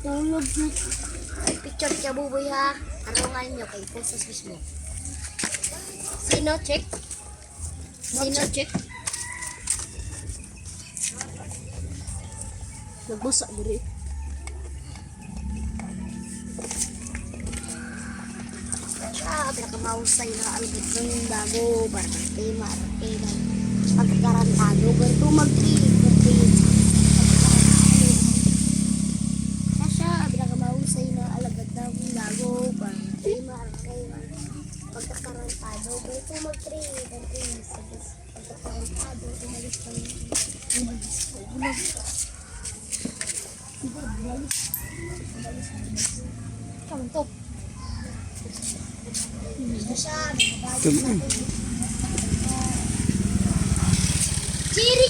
Tulog na. Ay, picture siya buboy ha. Tarungan nyo kay post sa Facebook. Sino check? Sino check? Nagbasa diri. Siya, pinakamausay na algid ng bago. Barate, marate, pagkakarantado. Ganito mag-trip. Siya, pinakamausay na alagad ng bago. Barate, marate, pagkakarantado. Ganito mag-trip. Pagkakarantado. Umalis ka Kantok. Chiri